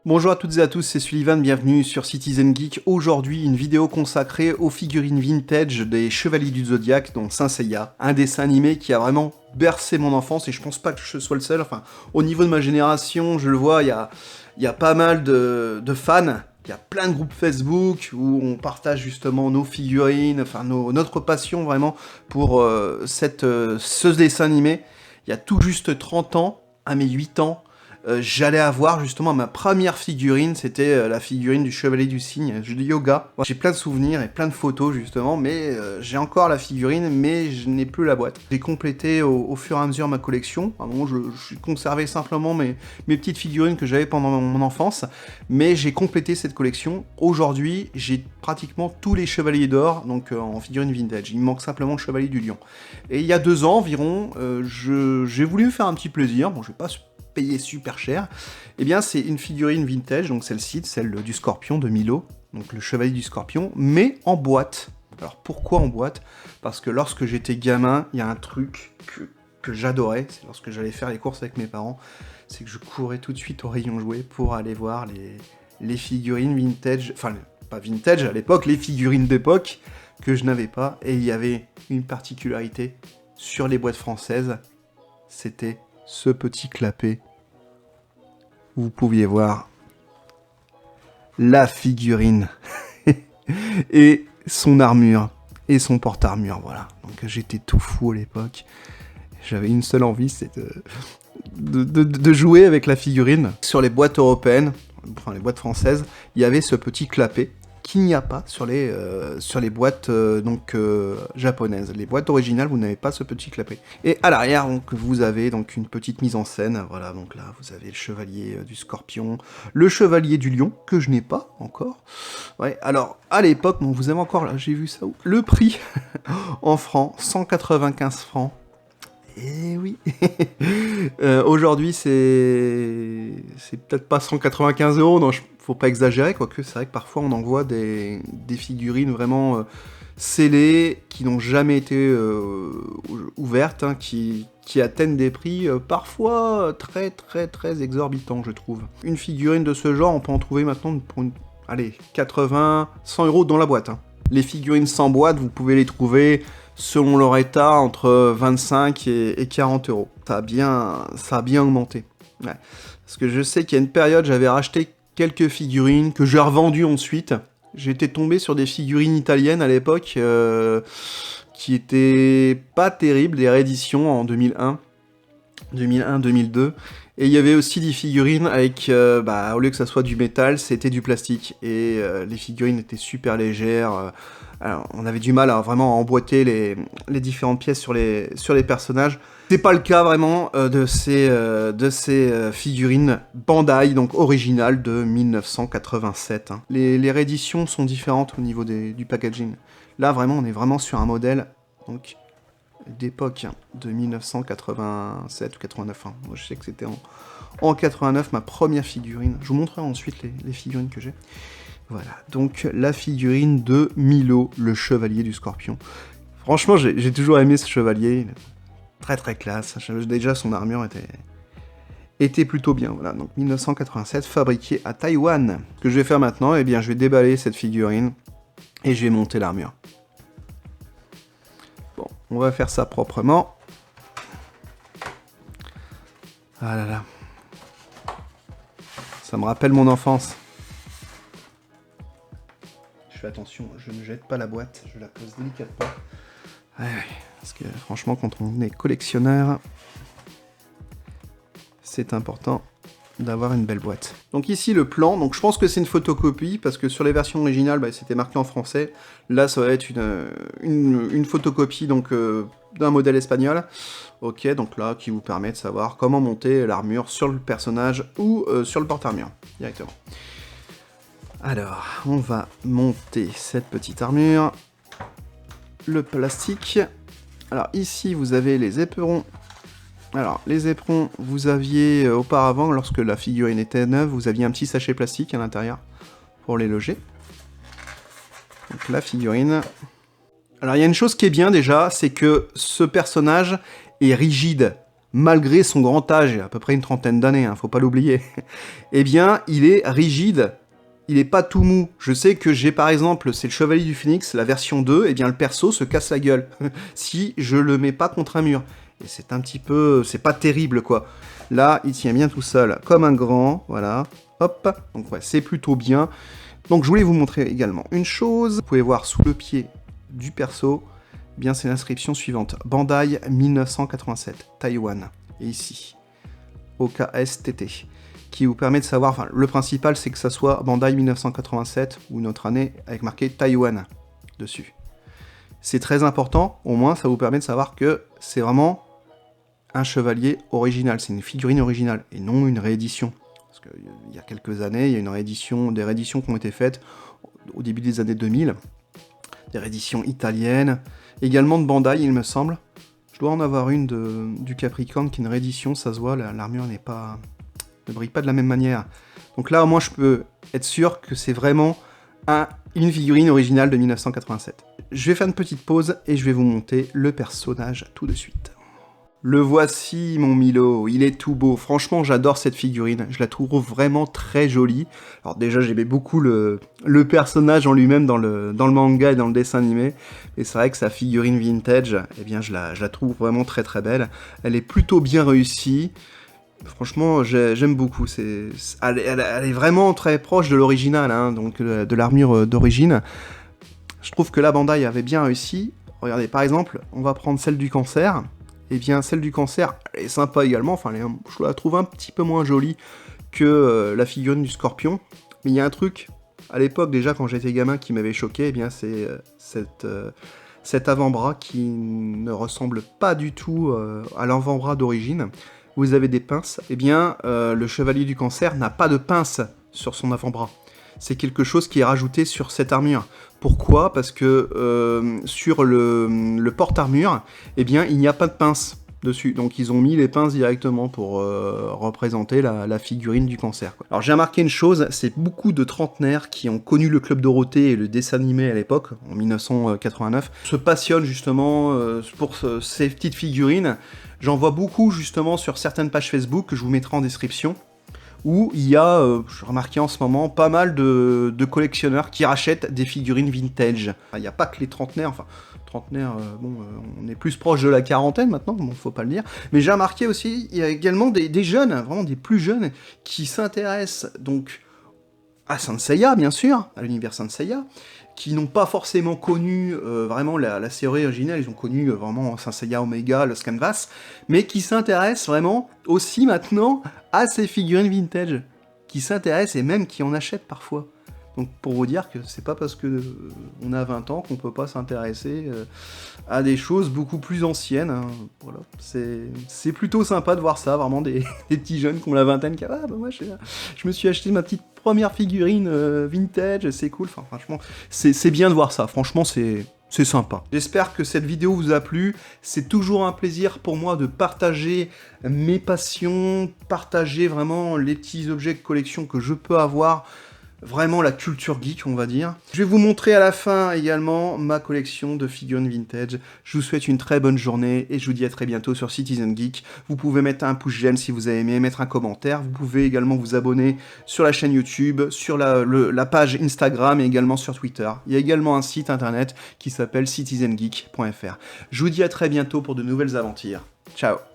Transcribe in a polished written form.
Bonjour à toutes et à tous, c'est Sullivan, bienvenue sur Citizen Geek. Aujourd'hui, une vidéo consacrée aux figurines vintage des Chevaliers du Zodiaque, dont Saint Seiya, un dessin animé qui a vraiment bercé mon enfance, et je pense pas que je sois le seul. Enfin, au niveau de ma génération, je le vois, il y a pas mal de fans. Il y a plein de groupes Facebook où on partage justement nos figurines, enfin notre passion vraiment pour ce dessin animé. Il y a tout juste 30 ans, à mes 8 ans, j'allais avoir justement ma première figurine, c'était la figurine du Chevalier du Cygne, du yoga. J'ai plein de souvenirs et plein de photos justement, mais j'ai encore la figurine, mais je n'ai plus la boîte. J'ai complété au fur et à mesure ma collection. À un moment, je conservais simplement mes petites figurines que j'avais pendant mon enfance, mais j'ai complété cette collection. Aujourd'hui, j'ai pratiquement tous les Chevaliers d'Or, donc en figurine vintage. Il me manque simplement le Chevalier du Lion. Et il y a 2 ans environ, j'ai voulu me faire un petit plaisir. Bon, je vais pas payé super cher, et bien c'est une figurine vintage, donc celle-ci, celle du Scorpion de Milo, donc le Chevalier du Scorpion, mais en boîte. Alors pourquoi en boîte? Parce que lorsque j'étais gamin, il y a un truc que j'adorais, c'est lorsque j'allais faire les courses avec mes parents, c'est que je courais tout de suite au rayon jouets pour aller voir les figurines vintage, enfin pas vintage à l'époque, les figurines d'époque que je n'avais pas, et il y avait une particularité sur les boîtes françaises, c'était ce petit clapet où vous pouviez voir la figurine et son armure et son porte-armure, voilà. Donc j'étais tout fou à l'époque. J'avais une seule envie, c'est de jouer avec la figurine. Sur les boîtes européennes, enfin les boîtes françaises, il y avait ce petit clapet qu'il n'y a pas sur les boîtes japonaises. Les boîtes originales, vous n'avez pas ce petit clapet. Et à l'arrière, donc, vous avez donc une petite mise en scène. Voilà, donc là, vous avez le chevalier du Scorpion, le chevalier du Lion, que je n'ai pas encore. Ouais, alors, à l'époque, bon, vous avez encore, là, j'ai vu ça où? Le prix, en francs, 195 francs. Eh oui. Aujourd'hui, c'est peut-être pas 195 €, non, faut pas exagérer, quoique c'est vrai que parfois on envoie des figurines vraiment scellées, qui n'ont jamais été ouvertes, hein, qui atteignent des prix parfois très très très exorbitants, je trouve. Une figurine de ce genre, on peut en trouver maintenant pour allez, 80, 100 € dans la boîte, hein. Les figurines sans boîte, vous pouvez les trouver selon leur état, entre 25 et 40 €. Ça a bien augmenté. Ouais. Parce que je sais qu'il y a une période, j'avais racheté quelques figurines que j'ai revendues ensuite. J'étais tombé sur des figurines italiennes à l'époque qui étaient pas terribles, des rééditions en 2001, 2002. Et il y avait aussi des figurines avec, au lieu que ça soit du métal, c'était du plastique. Et les figurines étaient super légères. Alors, on avait du mal à vraiment emboîter les différentes pièces sur les personnages. C'est pas le cas vraiment de ces figurines Bandai, donc originales de 1987. Hein. Les rééditions sont différentes au niveau du packaging. Là, vraiment, on est vraiment sur un modèle donc d'époque, hein, de 1987 ou 89. Hein. Moi, je sais que c'était en 89 ma première figurine. Je vous montrerai ensuite les figurines que j'ai. Voilà, donc la figurine de Milo, le chevalier du Scorpion. Franchement, j'ai toujours aimé ce chevalier. Très très classe. Déjà, son armure était plutôt bien. Voilà, donc 1987, fabriqué à Taïwan. Ce que je vais faire maintenant, eh bien, je vais déballer cette figurine et je vais monter l'armure. Bon, on va faire ça proprement. Ah là là. Ça me rappelle mon enfance. Je fais attention, je ne jette pas la boîte, je la pose délicatement. Ouais, parce que franchement, quand on est collectionneur, c'est important d'avoir une belle boîte. Donc ici le plan, donc je pense que c'est une photocopie, parce que sur les versions originales, c'était marqué en français. Là, ça va être une photocopie donc d'un modèle espagnol. Ok, donc là, qui vous permet de savoir comment monter l'armure sur le personnage ou sur le porte-armure, directement. Alors, on va monter cette petite armure. Le plastique. Alors ici, vous avez les éperons. Alors, les éperons, vous aviez auparavant, lorsque la figurine était neuve, vous aviez un petit sachet plastique à l'intérieur pour les loger. Donc la figurine. Alors il y a une chose qui est bien déjà, c'est que ce personnage est rigide. malgré son grand âge, à peu près une trentaine d'années, hein, faut pas l'oublier, eh bien, il est rigide, il est pas tout mou. Je sais que j'ai par exemple, c'est le Chevalier du Phénix, la version 2, eh bien le perso se casse la gueule, si je le mets pas contre un mur. Et c'est un petit peu, c'est pas terrible quoi. Là, il tient bien tout seul, comme un grand, voilà, hop, donc ouais, c'est plutôt bien. Donc je voulais vous montrer également une chose, vous pouvez voir sous le pied du perso, eh bien c'est l'inscription suivante, Bandai 1987, Taïwan, et ici, OKSTT, qui vous permet de savoir, enfin le principal c'est que ça soit Bandai 1987 ou notre année avec marqué Taïwan dessus. C'est très important, au moins ça vous permet de savoir que c'est vraiment un chevalier original, c'est une figurine originale et non une réédition. Parce qu'il y a quelques années, il y a des rééditions qui ont été faites au début des années 2000, des rééditions italiennes, également de Bandai il me semble. Je dois en avoir une du Capricorne qui est une réédition, ça se voit, l'armure ne brille pas de la même manière. Donc là au moins je peux être sûr que c'est vraiment une figurine originale de 1987. Je vais faire une petite pause et je vais vous monter le personnage tout de suite. Le voici, mon Milo, il est tout beau. Franchement, j'adore cette figurine, je la trouve vraiment très jolie. Alors déjà, j'aimais beaucoup le personnage en lui-même dans le manga et dans le dessin animé. Et c'est vrai que sa figurine vintage, eh bien, je la trouve vraiment très très belle. Elle est plutôt bien réussie. Franchement, j'aime beaucoup. Elle est vraiment très proche de l'original, hein, donc de l'armure d'origine. Je trouve que la Bandai avait bien réussi. Regardez, par exemple, on va prendre celle du cancer. Et bien, celle du cancer, elle est sympa également, enfin, je la trouve un petit peu moins jolie que la figurine du scorpion. Mais il y a un truc, à l'époque déjà, quand j'étais gamin, qui m'avait choqué, eh bien, c'est cet avant-bras qui ne ressemble pas du tout à l'avant-bras d'origine. Vous avez des pinces, eh bien, le chevalier du cancer n'a pas de pince sur son avant-bras. C'est quelque chose qui est rajouté sur cette armure. Pourquoi? Parce que sur le porte-armure, eh bien, il n'y a pas de pince dessus. Donc ils ont mis les pinces directement pour représenter la figurine du cancer, quoi. Alors j'ai remarqué une chose, c'est beaucoup de trentenaires qui ont connu le Club Dorothée et le dessin animé à l'époque, en 1989, se passionnent justement pour ces petites figurines. J'en vois beaucoup justement sur certaines pages Facebook que je vous mettrai en description, où il y a, j'ai remarqué en ce moment, pas mal de collectionneurs qui rachètent des figurines vintage. Il n'y a pas que les trentenaires, enfin, trentenaires, on est plus proche de la quarantaine maintenant, bon, faut pas le dire, mais j'ai remarqué aussi, il y a également des jeunes, vraiment des plus jeunes, qui s'intéressent donc à Saint Seiya, bien sûr, à l'univers Saint Seiya, qui n'ont pas forcément connu vraiment la série originale, ils ont connu vraiment Saint Seiya Omega, Lost Canvas, mais qui s'intéressent vraiment aussi maintenant à ces figurines vintage, qui s'intéressent et même qui en achètent parfois. Donc pour vous dire que c'est pas parce que on a 20 ans qu'on peut pas s'intéresser à des choses beaucoup plus anciennes, hein. Voilà. C'est plutôt sympa de voir ça, vraiment des petits jeunes qui ont la vingtaine qui ah bah moi je me suis acheté ma petite première figurine vintage, c'est cool, enfin franchement c'est bien de voir ça, franchement c'est sympa. J'espère que cette vidéo vous a plu, c'est toujours un plaisir pour moi de partager mes passions, partager vraiment les petits objets de collection que je peux avoir, vraiment la culture geek, on va dire. Je vais vous montrer à la fin également ma collection de figurines vintage. Je vous souhaite une très bonne journée et je vous dis à très bientôt sur Citizen Geek. Vous pouvez mettre un pouce j'aime si vous avez aimé, mettre un commentaire. Vous pouvez également vous abonner sur la chaîne YouTube, sur la page Instagram et également sur Twitter. Il y a également un site internet qui s'appelle citizengeek.fr. Je vous dis à très bientôt pour de nouvelles aventures. Ciao!